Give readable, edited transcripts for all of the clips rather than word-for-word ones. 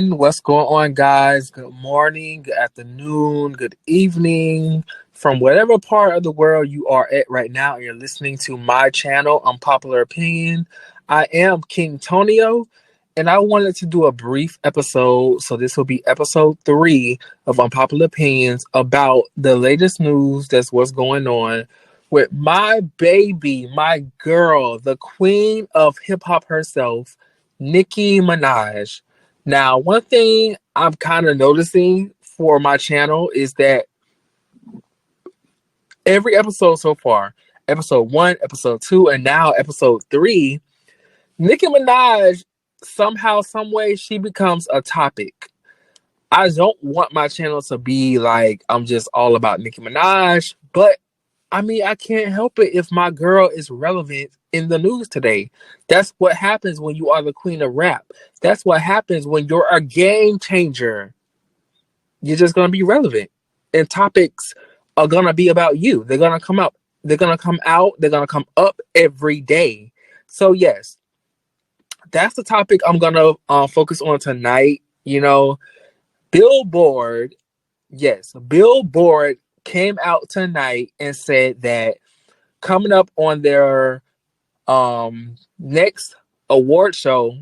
What's going on, guys? Good morning, good afternoon, good evening, from whatever part of the world you are at right now. You're listening to my channel, Unpopular Opinion. I am King Tonio, and I wanted to do a brief episode. So, this will be episode 3 of Unpopular Opinions about the latest news that's what's going on with my baby, my girl, the queen of hip hop herself, Nicki Minaj. Now, one thing I'm kind of noticing for my channel is that every episode so far, episode 1, episode 2, and now episode 3, Nicki Minaj, somehow, some way, she becomes a topic. I don't want my channel to be like I'm just all about Nicki Minaj, but I mean, I can't help it if my girl is relevant in the news today. That's what happens when you are the queen of rap. That's what happens when you're a game changer. You're just going to be relevant. And topics are going to be about you. They're going to come out. They're going to come out. They're going to come up every day. So, yes, that's the topic I'm going to focus on tonight. Billboard, yes, Billboard came out tonight and said that coming up on their next award show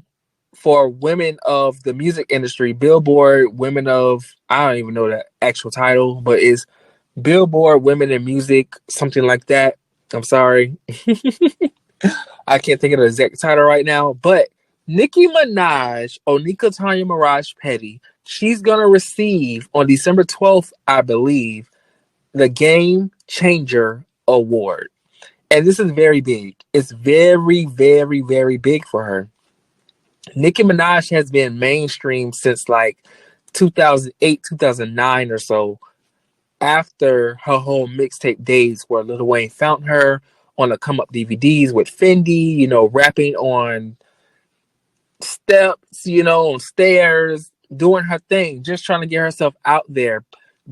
for women of the music industry, Billboard Women of, I don't even know the actual title, but it's Billboard Women in Music, something like that. I'm sorry. I can't think of the exact title right now, but Nicki Minaj, Onika Tanya Mirage Petty, she's going to receive on December 12th, I believe, the Game Changer Award. And this is very big. It's very, very, very big for her. Nicki Minaj has been mainstream since like 2008, 2009 or so, after her whole mixtape days where Lil Wayne found her on the come up DVDs with Fendi, rapping on steps, on stairs, doing her thing, just trying to get herself out there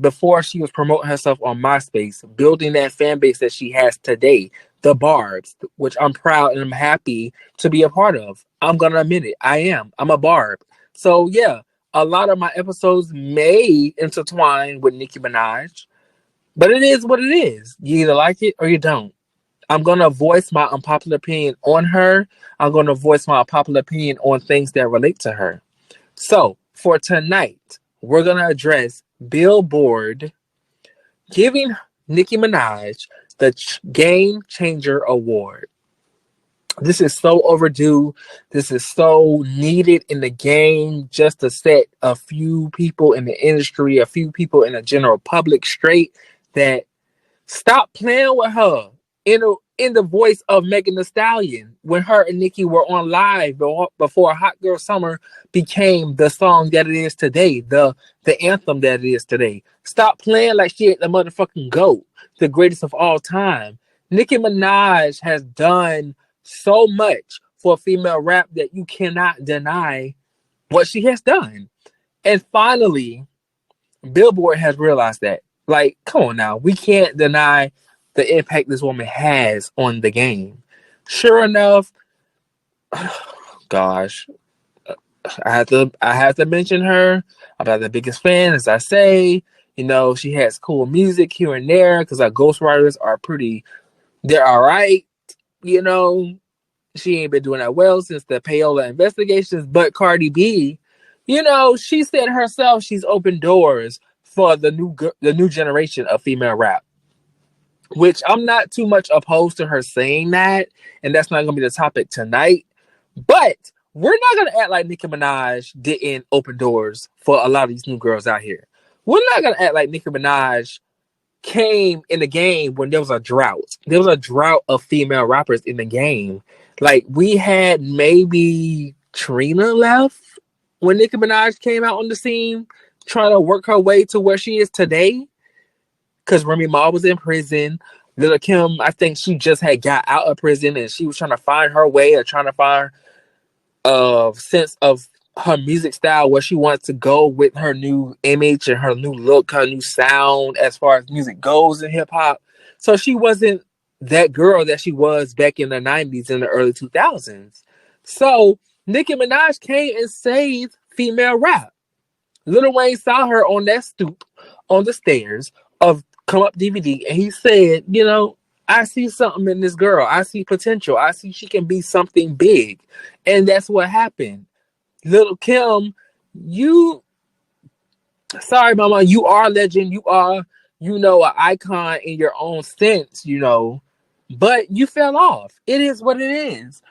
before she was promoting herself on MySpace, building that fan base that she has today, the Barbs, which I'm proud and I'm happy to be a part of. I'm going to admit it. I am. I'm a Barb. So, yeah, a lot of my episodes may intertwine with Nicki Minaj, but it is what it is. You either like it or you don't. I'm going to voice my unpopular opinion on her. I'm going to voice my unpopular opinion on things that relate to her. So, for tonight, we're going to address Billboard giving Nicki Minaj the Game Changer Award. This is so overdue. This is so needed in the game, just to set a few people in the industry, a few people in the general public straight that stop playing with her in the voice of Megan Thee Stallion when her and Nicki were on live before Hot Girl Summer became the song that it is today, the anthem that it is today. Stop playing like she ain't the motherfucking GOAT, the greatest of all time. Nicki Minaj has done so much for female rap that you cannot deny what she has done. And finally, Billboard has realized that. Like, come on now. We can't deny the impact this woman has on the game. Sure enough, gosh, I have to mention her. I'm not the biggest fan, as I say. She has cool music here and there because our ghostwriters are they're all right. She ain't been doing that well since the payola investigations. But Cardi B, she said herself she's opened doors for the new generation of female rap, which I'm not too much opposed to her saying that, and that's not going to be the topic tonight. But we're not going to act like Nicki Minaj didn't open doors for a lot of these new girls out here. We're not going to act like Nicki Minaj came in the game when there was a drought. There was a drought of female rappers in the game. Like, we had maybe Trina left when Nicki Minaj came out on the scene, trying to work her way to where she is today. Because Remy Ma was in prison. Lil' Kim, I think she just had got out of prison and she was trying to find her way or trying to find a sense of her music style, where she wants to go with her new image and her new look, her new sound as far as music goes in hip hop. So she wasn't that girl that she was back in the 90s and the early 2000s. So Nicki Minaj came and saved female rap. Lil Wayne saw her on that stoop on the stairs of Come Up DVD, and he said, I see something in this girl. I see potential. I see she can be something big. And that's what happened. Little Kim, you, sorry, mama, you are a legend. You are, an icon in your own sense, but you fell off. It is what it is.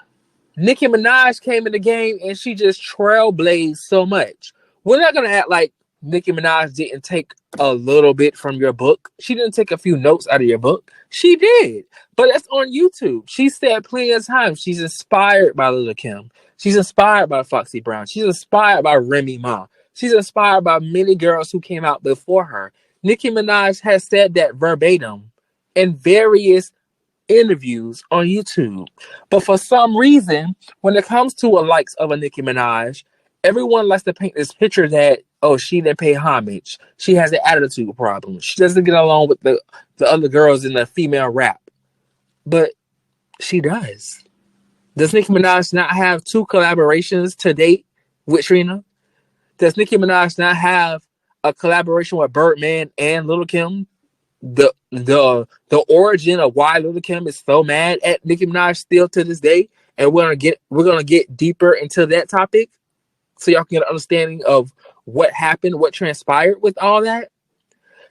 Nicki Minaj came in the game and she just trailblazed so much. We're not gonna act like Nicki Minaj didn't take a little bit from your book. She didn't take a few notes out of your book. She did, but that's on YouTube. She said plenty of times she's inspired by Lil' Kim. She's inspired by Foxy Brown. She's inspired by Remy Ma. She's inspired by many girls who came out before her. Nicki Minaj has said that verbatim in various interviews on YouTube. But for some reason, when it comes to a likes of a Nicki Minaj, everyone likes to paint this picture that, oh, she didn't pay homage. She has an attitude problem. She doesn't get along with the other girls in the female rap. But she does. Does Nicki Minaj not have 2 collaborations to date with Trina? Does Nicki Minaj not have a collaboration with Birdman and Lil' Kim? The origin of why Lil' Kim is so mad at Nicki Minaj still to this day, and we're gonna get deeper into that topic, so y'all can get an understanding of what happened, what transpired with all that.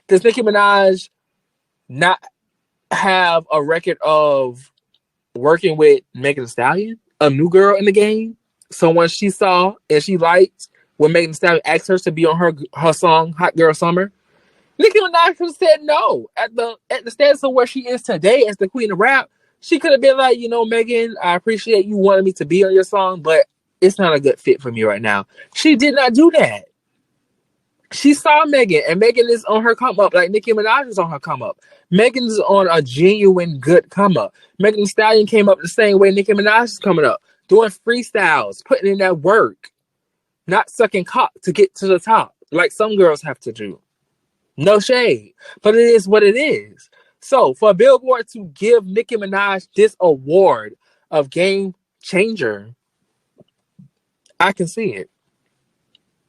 Does Nicki Minaj not have a record of working with Megan Thee Stallion, a new girl in the game, someone she saw and she liked when Megan Thee Stallion asked her to be on her song Hot Girl Summer? Nicki Minaj could have said no at the status of where she is today as the queen of rap. She could have been like, Megan, I appreciate you wanting me to be on your song, but it's not a good fit for me right now. She did not do that. She saw Megan, and Megan is on her come up like Nicki Minaj is on her come up. Megan is on a genuine good come up. Megan Thee Stallion came up the same way Nicki Minaj is coming up, doing freestyles, putting in that work, not sucking cock to get to the top like some girls have to do. No shade, but it is what it is. So for Billboard to give Nicki Minaj this award of game changer, I can see it.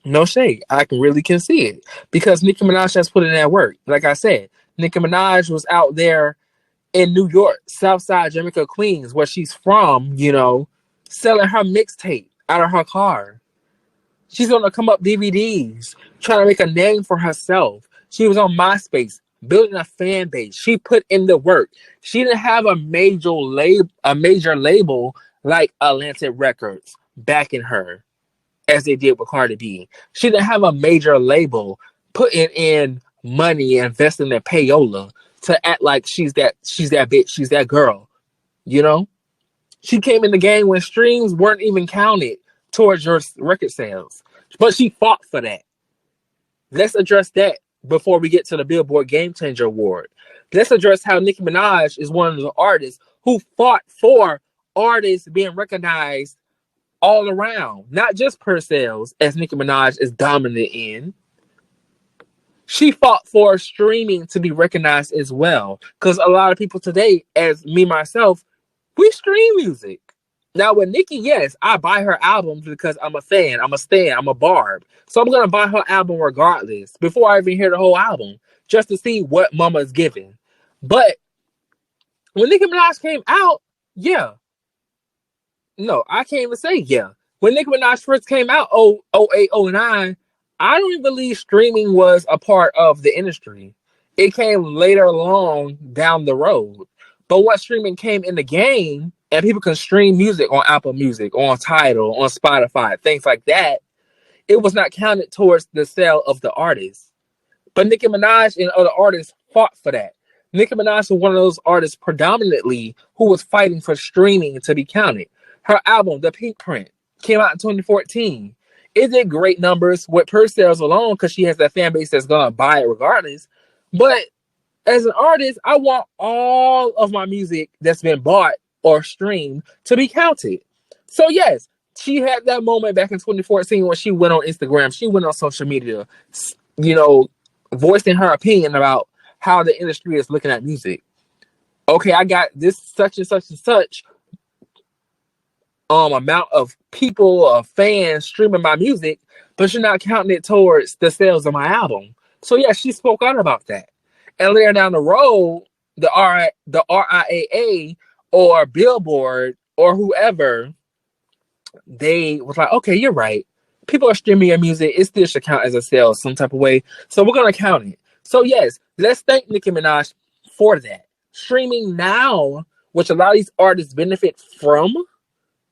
No shade. I can see it because Nicki Minaj has put in that work. Like I said, Nicki Minaj was out there in New York, Southside, Jamaica, Queens, where she's from, selling her mixtape out of her car. She's going to come up DVDs, trying to make a name for herself. She was on MySpace, building a fan base. She put in the work. She didn't have a major label like Atlantic Records backing her, as they did with Cardi B. She didn't have a major label putting in money, investing in payola to act like she's that bitch, she's that girl. She came in the game when streams weren't even counted towards your record sales, but she fought for that. Let's address that before we get to the Billboard Game Changer Award. Let's address how Nicki Minaj is one of the artists who fought for artists being recognized all around, not just per sales, as Nicki Minaj is dominant in. She fought for streaming to be recognized as well, because a lot of people today, as me myself, we stream music. Now with Nicki, yes, I buy her albums because I'm a fan, I'm a stan, I'm a barb. So I'm gonna buy her album regardless before I even hear the whole album, just to see what Mama is giving. But when Nicki Minaj came out, yeah. No, I can't even say yeah. When Nicki Minaj first came out, 08, 09, I don't even believe streaming was a part of the industry. It came later along down the road. But once streaming came in the game, and people can stream music on Apple Music, on Tidal, on Spotify, things like that, it was not counted towards the sale of the artist. But Nicki Minaj and other artists fought for that. Nicki Minaj was one of those artists predominantly who was fighting for streaming to be counted. Her album, The Pink Print, came out in 2014. It did great numbers with per sales alone because she has that fan base that's going to buy it regardless. But as an artist, I want all of my music that's been bought or streamed to be counted. So yes, she had that moment back in 2014 when she went on Instagram, she went on social media, voicing her opinion about how the industry is looking at music. Okay, I got this such and such and such. amount of people, fans streaming my music, but you're not counting it towards the sales of my album. So yeah, she spoke out about that. And later down the road, the RIAA or Billboard or whoever, they was like, okay, you're right. People are streaming your music. It still should count as a sale some type of way. So we're gonna count it. So yes, let's thank Nicki Minaj for that. Streaming now, which a lot of these artists benefit from,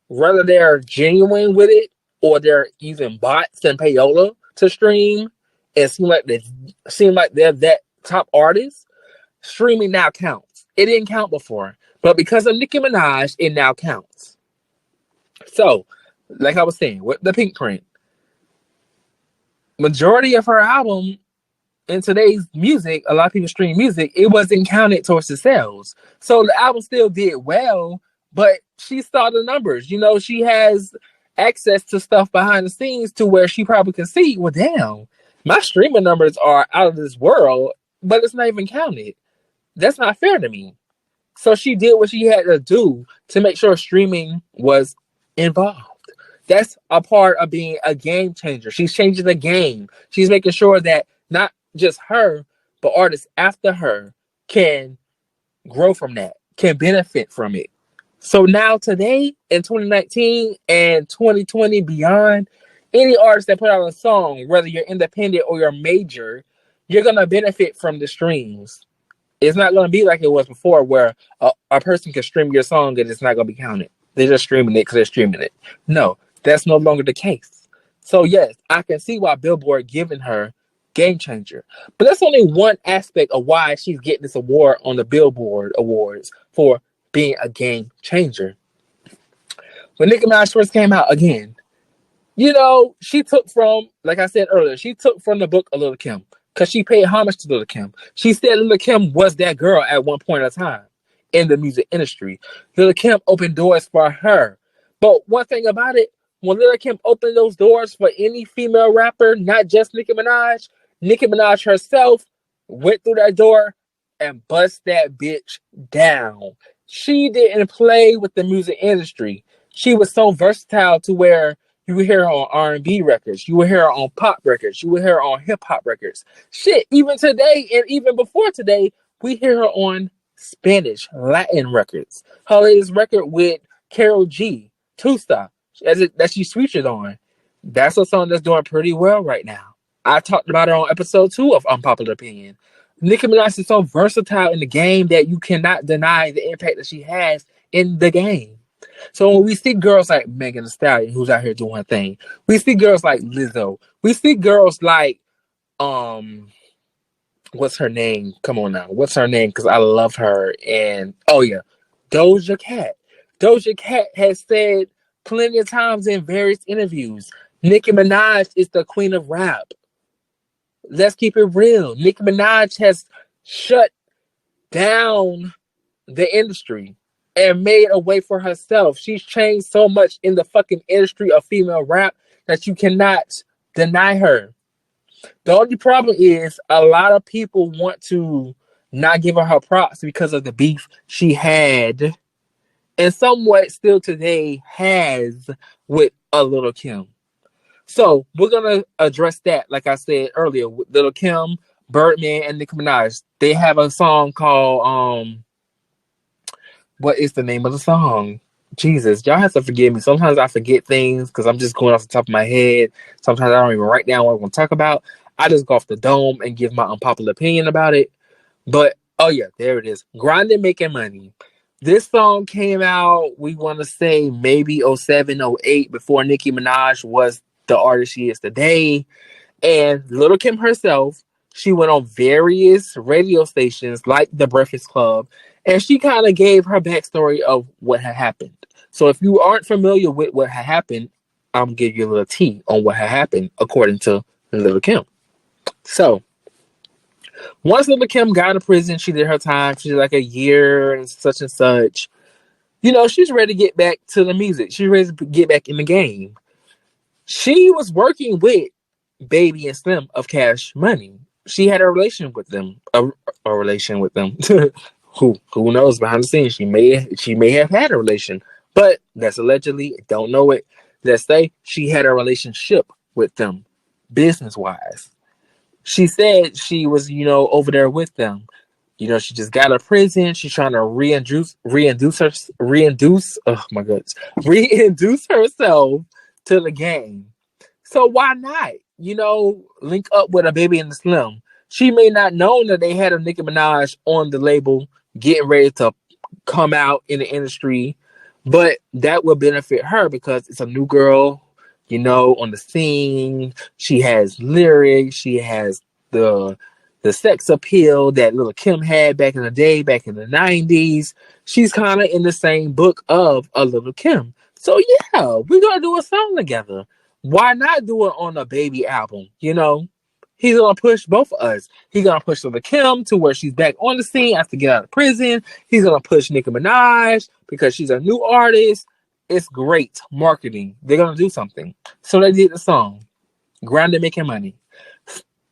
whether they're genuine with it or they're using bots and payola to stream and seem like they're that top artist, streaming now counts. It didn't count before, but because of Nicki Minaj, it now counts. So, like I was saying, with the Pink Print, majority of her album in today's music, a lot of people stream music, it wasn't counted towards the sales. So the album still did well, but she saw the numbers. You know, she has access to stuff behind the scenes to where she probably can see, well, damn, my streaming numbers are out of this world, but it's not even counted. That's not fair to me. So she did what she had to do to make sure streaming was involved. That's a part of being a game changer. She's changing the game. She's making sure that not just her, but artists after her can grow from that, can benefit from it. So now today in 2019 and 2020 beyond, any artist that put out a song, whether you're independent or you're major, you're going to benefit from the streams. It's not going to be like it was before where a person can stream your song and it's not going to be counted. They're just streaming it because they're streaming it. No, that's no longer the case. So yes, I can see why Billboard giving her Game Changer. But that's only one aspect of why she's getting this award on the Billboard Awards for being a game changer. When Nicki Minaj first came out, again, you know, she took from, like I said earlier, she took from the book of Lil' Kim because she paid homage to Lil' Kim. She said Lil' Kim was that girl at one point in time in the music industry. Lil' Kim opened doors for her. But one thing about it, when Lil' Kim opened those doors for any female rapper, not just Nicki Minaj herself went through that door and bust that bitch down. She didn't play with the music industry. She was so versatile to where you would hear her on R&B records. You would hear her on pop records. You would hear her on hip-hop records. Shit, even today and even before today, we hear her on Spanish, Latin records. Her latest record with Karol G, Tusa, that she's featured on. That's a song that's doing pretty well right now. I talked about her on episode 2 of Unpopular Opinion. Nicki Minaj is so versatile in the game that you cannot deny the impact that she has in the game. So when we see girls like Megan Thee Stallion, who's out here doing her thing, we see girls like Lizzo, we see girls like what's her name? Come on now, what's her name? Because I love her. And oh yeah, Doja Cat. Doja Cat has said plenty of times in various interviews, Nicki Minaj is the queen of rap. Let's keep it real. Nicki Minaj has shut down the industry and made a way for herself. She's changed so much in the fucking industry of female rap that you cannot deny her. The only problem is a lot of people want to not give her props because of the beef she had and somewhat still today has with a Lil' Kim. So we're gonna address that, like I said earlier, with Lil' Kim, Birdman, and Nicki Minaj. They have a song called what is the name of the song? Jesus, y'all have to forgive me. Sometimes I forget things because I'm just going off the top of my head. Sometimes I don't even write down what I'm gonna talk about. I just go off the dome and give my unpopular opinion about it. But oh yeah, there it is. Grinding, Making Money. This song came out, we want to say maybe 07, 08, before Nicki Minaj was the artist she is today. And Lil' Kim herself, she went on various radio stations like The Breakfast Club, and she kind of gave her backstory of what had happened. So if you aren't familiar with what had happened, I'm going to give you a little tea on what had happened according to Lil' Kim. So, once Lil' Kim got out of prison, she did her time. She did like a year and such. You know, she's ready to get back to the music. She's ready to get back in the game. She was working with Baby and Slim of Cash Money. She had a relation with them. A relation with them. Who knows behind the scenes? She may have had a relation But that's allegedly, don't know it. Let's say she had a relationship with them, business wise. She said she was, over there with them. She just got out of prison. She's trying to oh my goodness, reintroduce herself to the game. So why not? Link up with a baby in the slim. She may not know that they had a Nicki Minaj on the label, getting ready to come out in the industry, but that will benefit her because it's a new girl, on the scene. She has lyrics. She has the sex appeal that Lil' Kim had back in the day, back in the 90s. She's kind of in the same book of a Lil' Kim. So yeah, we're gonna do a song together. Why not do it on a baby album? He's gonna push both of us. He's gonna push Lil' Kim to where she's back on the scene after getting out of prison. He's gonna push Nicki Minaj because she's a new artist. It's great marketing. They're gonna do something. So they did the song. Grounded making money.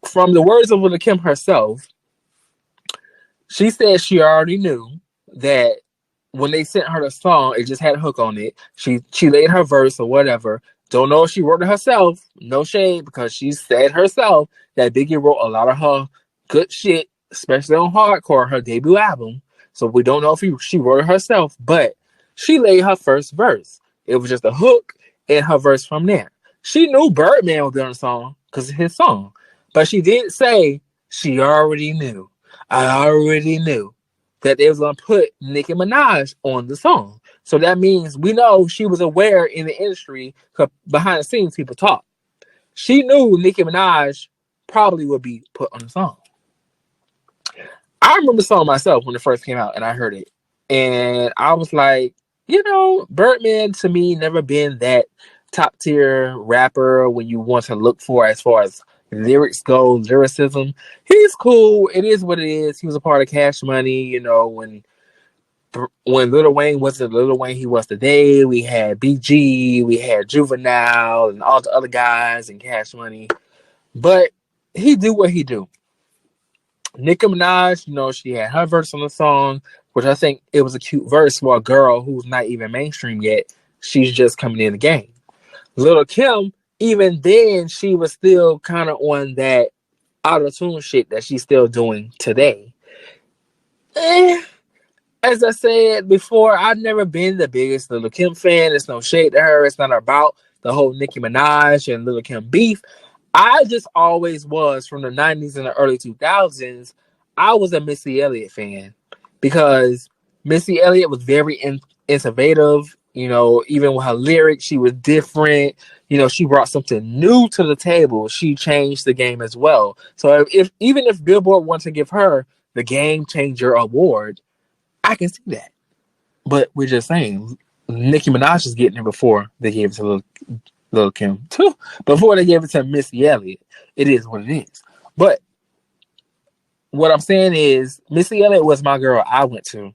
From the words of Lil' Kim herself, she said she already knew that when they sent her the song, it just had a hook on it. She laid her verse or whatever. Don't know if she wrote it herself. No shade, because she said herself that Biggie wrote a lot of her good shit, especially on Hardcore, her debut album. So we don't know if she wrote it herself, but she laid her first verse. It was just a hook and her verse from there. She knew Birdman would be on the song because it's his song. But she did say she already knew. I already knew that they was gonna put Nicki Minaj on the song. So that means we know she was aware in the industry, because behind the scenes people talk. She knew Nicki Minaj probably would be put on the song. I remember the song myself when it first came out and I heard it. And I was like, Birdman to me never been that top tier rapper when you want to look for as far as lyrics go, lyricism. He's cool. It is what it is. He was a part of Cash Money, when Lil Wayne wasn't Lil Wayne he was today. We had BG, we had Juvenile, and all the other guys in Cash Money. But he do what he do. Nicki Minaj, she had her verse on the song, which I think it was a cute verse for a girl who's not even mainstream yet. She's just coming in the game. Lil' Kim, even then, she was still kind of on that auto-tune shit that she's still doing today. As I said before, I've never been the biggest Lil' Kim fan. It's no shade to her. It's not about the whole Nicki Minaj and Lil' Kim beef. I just always was, from the 90s and the early 2000s, I was a Missy Elliott fan because Missy Elliott was very innovative. Even with her lyrics, she was different. She brought something new to the table. She changed the game as well. So even if Billboard wants to give her the Game Changer Award, I can see that. But we're just saying, Nicki Minaj is getting it before they gave it to Lil' Kim too. Before they gave it to Missy Elliott. It is what it is. But what I'm saying is, Missy Elliott was my girl I went to.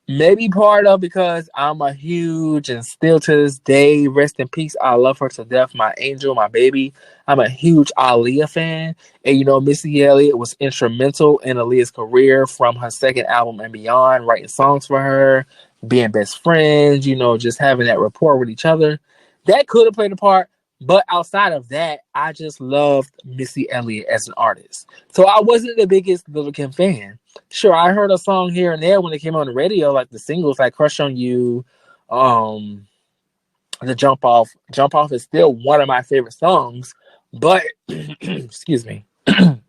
Maybe part of because I'm a huge, and still to this day, rest in peace, I love her to death, my angel, my baby. I'm a huge Aaliyah fan. And Missy Elliott was instrumental in Aaliyah's career from her second album and beyond, writing songs for her, being best friends, just having that rapport with each other. That could have played a part. But outside of that, I just loved Missy Elliott as an artist. So I wasn't the biggest Lil' Kim fan. Sure, I heard a song here and there when it came on the radio, like the singles, like "Crush on You," the "Jump Off." "Jump Off" is still one of my favorite songs, but excuse me, the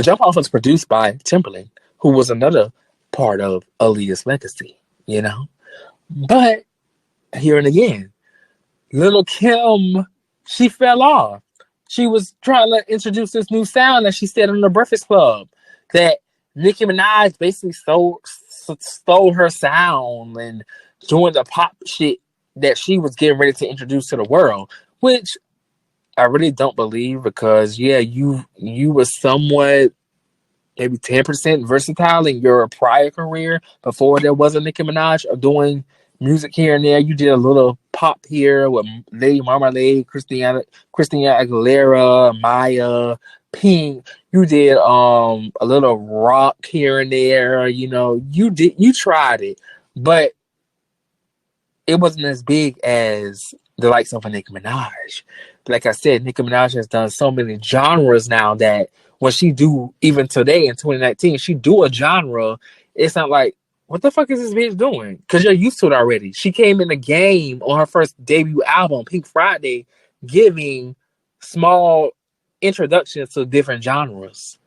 "Jump Off" was produced by Timberland, who was another part of Aaliyah's legacy. But here and again, Lil' Kim, she fell off. She was trying to introduce this new sound that she said on the Breakfast Club, that Nicki Minaj basically stole her sound and doing the pop shit that she was getting ready to introduce to the world, which I really don't believe, because you were somewhat maybe 10% versatile in your prior career before there was a Nicki Minaj of doing music here and there. You did a little pop here with Lady Marmalade, Christina Aguilera, Maya, Pink. You did a little rock here and there. You tried it, but it wasn't as big as the likes of a Nicki Minaj. Like I said, Nicki Minaj has done so many genres now that when she do, even today in 2019, she do a genre, it's not like, what the fuck is this bitch doing? Because you're used to it already. She came in the game on her first debut album, Pink Friday, giving small introductions to different genres.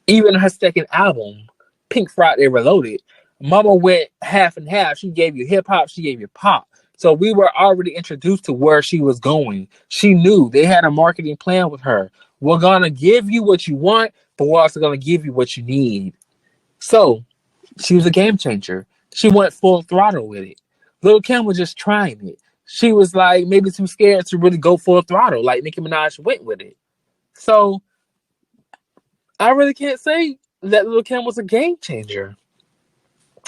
Even her second album, Pink Friday Reloaded, Mama went half and half. She gave you hip hop, she gave you pop. So we were already introduced to where she was going. She knew they had a marketing plan with her. We're gonna give you what you want, but we're also gonna give you what you need. So she was a game changer. She went full throttle with it. Lil' Kim was just trying it. She was like maybe too scared to really go full throttle, like Nicki Minaj went with it. So I really can't say that Lil' Kim was a game changer.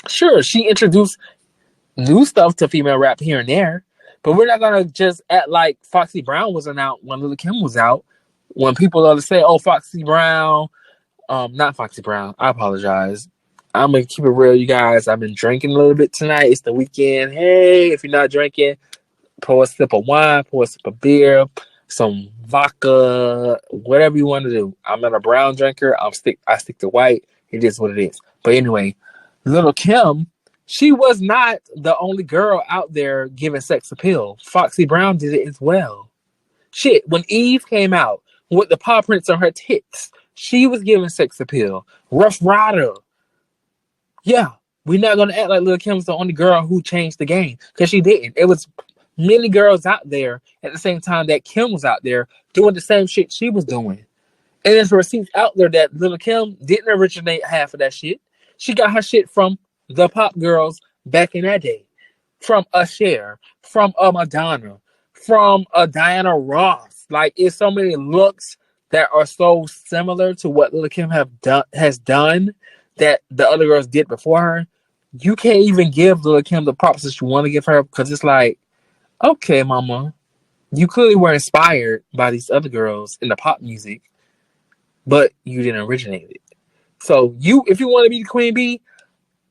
Sure, she introduced new stuff to female rap here and there, but we're not gonna just act like Foxy Brown wasn't out when Lil' Kim was out. When people are to say, "Oh, Foxy Brown," not Foxy Brown. I apologize. I'm gonna keep it real, you guys. I've been drinking a little bit tonight. It's the weekend. Hey, if you're not drinking, pour a sip of wine, pour a sip of beer, some vodka, whatever you want to do. I'm not a brown drinker. I stick to white. It is what it is. But anyway, Lil' Kim, she was not the only girl out there giving sex appeal. Foxy Brown did it as well. Shit, when Eve came out with the paw prints on her tits, she was giving sex appeal. Rough Rider. Yeah, we're not gonna act like Lil' Kim was the only girl who changed the game, because she didn't. It was many girls out there at the same time that Kim was out there doing the same shit she was doing. And there's receipts out there that Lil' Kim didn't originate half of that shit. She got her shit from the pop girls back in that day. From a Cher, from a Madonna, from a Diana Ross. Like, it's so many looks that are so similar to what Lil' Kim has done that the other girls did before her. You can't even give Lil' Kim the props that you want to give her, because it's like, okay, mama, you clearly were inspired by these other girls in the pop music, but you didn't originate it. So if you want to be the queen bee,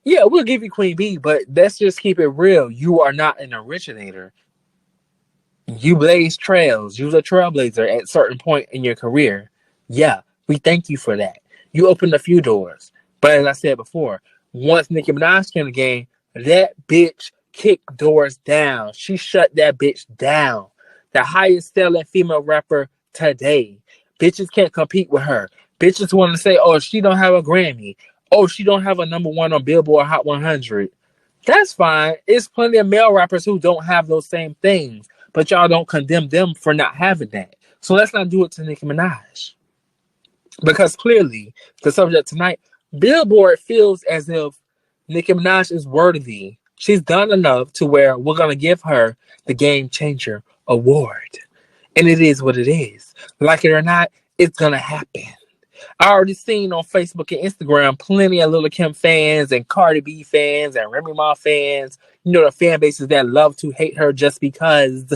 yeah, we'll give you queen bee, but let's just keep it real. You are not an originator. You blaze trails. You was a trailblazer at a certain point in your career. Yeah, we thank you for that. You opened a few doors. But as I said before, once Nicki Minaj came in the game, that bitch kicked doors down. She shut that bitch down. The highest selling female rapper today. Bitches can't compete with her. Bitches want to say, oh, she don't have a Grammy. Oh, she don't have a #1 on Billboard Hot 100. That's fine. It's plenty of male rappers who don't have those same things, but y'all don't condemn them for not having that. So let's not do it to Nicki Minaj. Because clearly, the subject tonight, Billboard feels as if Nicki Minaj is worthy. She's done enough to where we're going to give her the Game Changer Award. And it is what it is. Like it or not, it's going to happen. I already seen on Facebook and Instagram plenty of Lil' Kim fans and Cardi B fans and Remy Ma fans. You know, the fan bases that love to hate her just because,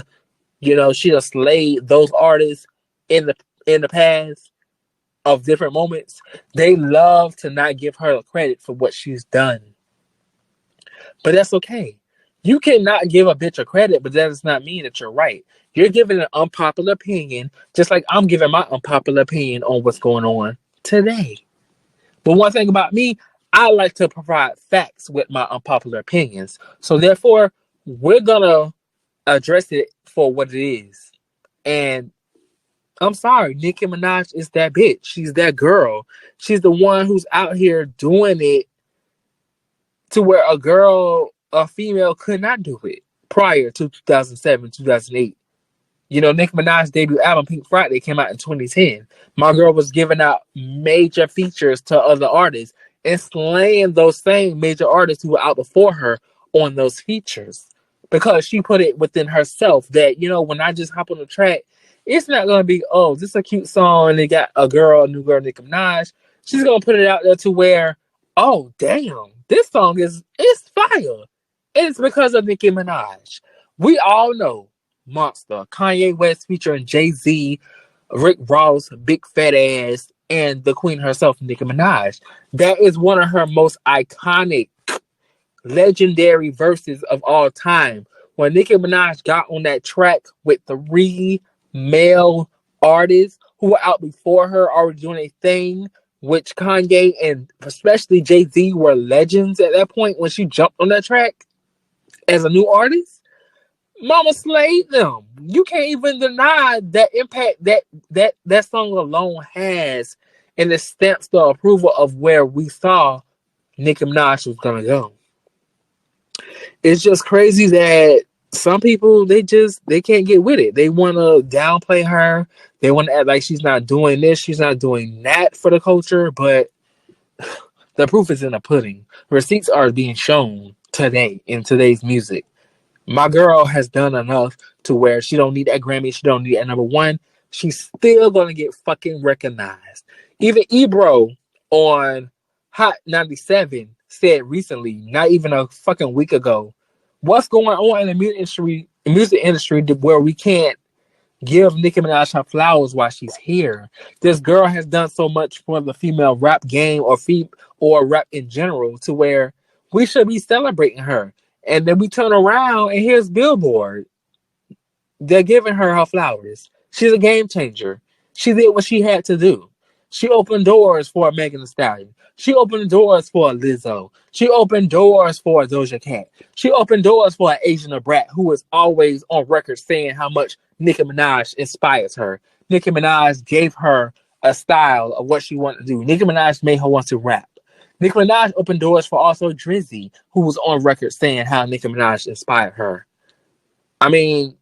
you know, she has slayed those artists in the past of different moments. They love to not give her credit for what she's done. But that's okay. You cannot give a bitch a credit, but that does not mean that you're right. You're giving an unpopular opinion, just like I'm giving my unpopular opinion on what's going on today. But one thing about me, I like to provide facts with my unpopular opinions. So therefore, we're going to address it for what it is. And I'm sorry, Nicki Minaj is that bitch. She's that girl. She's the one who's out here doing it to where a female could not do it prior to 2007, 2008. You know, Nicki Minaj's debut album, Pink Friday, came out in 2010. My girl was giving out major features to other artists and slaying those same major artists who were out before her on those features. Because she put it within herself that, you know, when I just hop on the track, it's not going to be, oh, this is a cute song and they got a new girl, Nicki Minaj. She's going to put it out there to where, oh, damn, this song is fire. And it's because of Nicki Minaj. We all know Monster, Kanye West featuring Jay-Z, Rick Ross, Big Fat Ass, and the queen herself, Nicki Minaj. That is one of her most iconic, legendary verses of all time, when Nicki Minaj got on that track with 3 male artists who were out before her already doing a thing, which Kanye and especially Jay-Z were legends at that point when she jumped on that track as a new artist. Mama slayed them. You can't even deny that impact that song alone has, and it stamps the approval of where we saw Nicki Minaj was gonna go. It's just crazy that some people they can't get with it. They want to downplay her. They want to act like she's not doing this, she's not doing that for the culture. But the proof is in the pudding. Receipts are being shown today in today's music. My girl has done enough to where she don't need that Grammy. She don't need that #1. She's still gonna get fucking recognized. Even Ebro on Hot 97 said recently, not even a fucking week ago, what's going on in the music industry where we can't give Nicki Minaj her flowers while she's here. This girl has done so much for the female rap game or rap in general to where we should be celebrating her. And then we turn around and here's Billboard. They're giving her her flowers. She's a game changer. She did what she had to do. She opened doors for Megan Thee Stallion. She opened doors for Lizzo. She opened doors for Doja Cat. She opened doors for an Asian brat who is always on record saying how much Nicki Minaj inspires her. Nicki Minaj gave her a style of what she wanted to do. Nicki Minaj made her want to rap. Nicki Minaj opened doors for also Drizzy, who was on record saying how Nicki Minaj inspired her. I mean,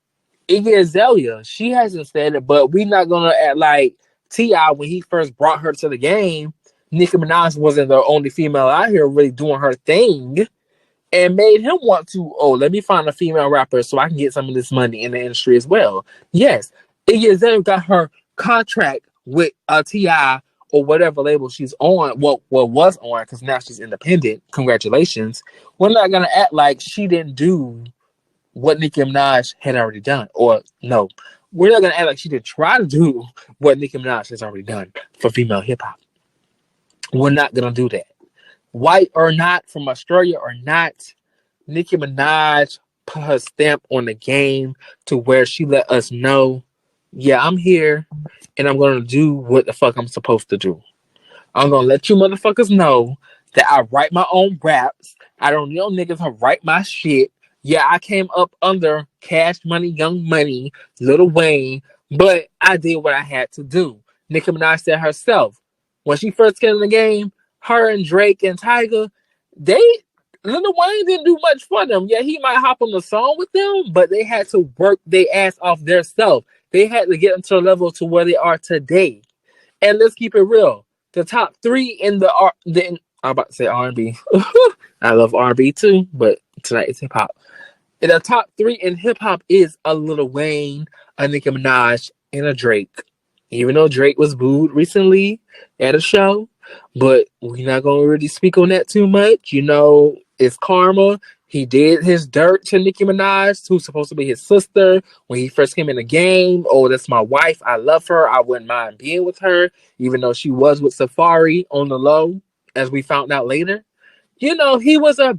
Iggy Azalea, she hasn't said it, but we're not going to act like T.I. when he first brought her to the game, Nicki Minaj wasn't the only female out here really doing her thing and made him want to, let me find a female rapper so I can get some of this money in the industry as well. Yes, Iggy Azalea got her contract with T.I. or whatever label she's on, was on, because now she's independent. Congratulations. We're not going to act like she didn't do what Nicki Minaj had already done. Or, no, we're not going to act like she didn't try to do what Nicki Minaj has already done for female hip-hop. We're not going to do that. White or not, from Australia or not, Nicki Minaj put her stamp on the game to where she let us know, yeah, I'm here, and I'm going to do what the fuck I'm supposed to do. I'm going to let you motherfuckers know that I write my own raps. I don't need no niggas to write my shit. Yeah, I came up under Cash Money, Young Money, Lil Wayne, but I did what I had to do. Nicki Minaj said herself, when she first came in the game, her and Drake and Tyga, Lil Wayne didn't do much for them. Yeah, he might hop on the song with them, but they had to work their ass off their self. They had to get them to a level to where they are today. And let's keep it real. The top 3 in I'm about to say R&B. I love R&B too, but tonight it's hip hop. The top 3 in hip hop is a Lil Wayne, a Nicki Minaj, and a Drake. Even though Drake was booed recently at a show, but we're not gonna really speak on that too much. You know, it's karma. He did his dirt to Nicki Minaj, who's supposed to be his sister, when he first came in the game. Oh, that's my wife. I love her. I wouldn't mind being with her, even though she was with Safari on the low, as we found out later. You know, he was a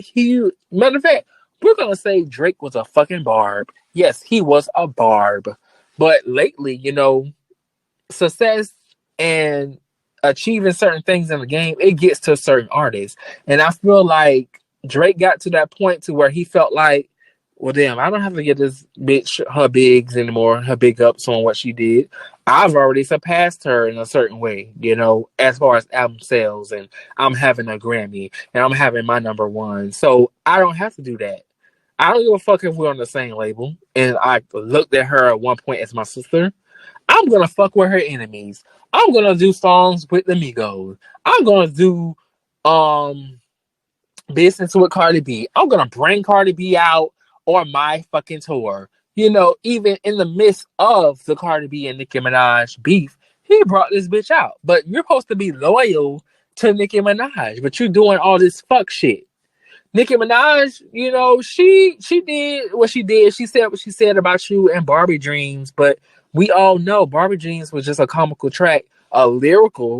huge... Matter of fact, we're going to say Drake was a fucking barb. Yes, he was a barb. But lately, you know, success and achieving certain things in the game, it gets to certain artists. And I feel like Drake got to that point to where he felt like, well, damn, I don't have to get this bitch her bigs anymore, her big ups on what she did. I've already surpassed her in a certain way, you know, as far as album sales, and I'm having a Grammy and I'm having my #1. So I don't have to do that. I don't give a fuck if we're on the same label. And I looked at her at one point as my sister. I'm going to fuck with her enemies. I'm going to do songs with the Migos. I'm going to do business with Cardi B. I'm going to bring Cardi B out on my fucking tour. You know, even in the midst of the Cardi B and Nicki Minaj beef, he brought this bitch out. But you're supposed to be loyal to Nicki Minaj, but you're doing all this fuck shit. Nicki Minaj, you know, she did what she did. She said what she said about you and Barbie Dreams, but we all know Barbie Dreams was just a comical track, a lyrical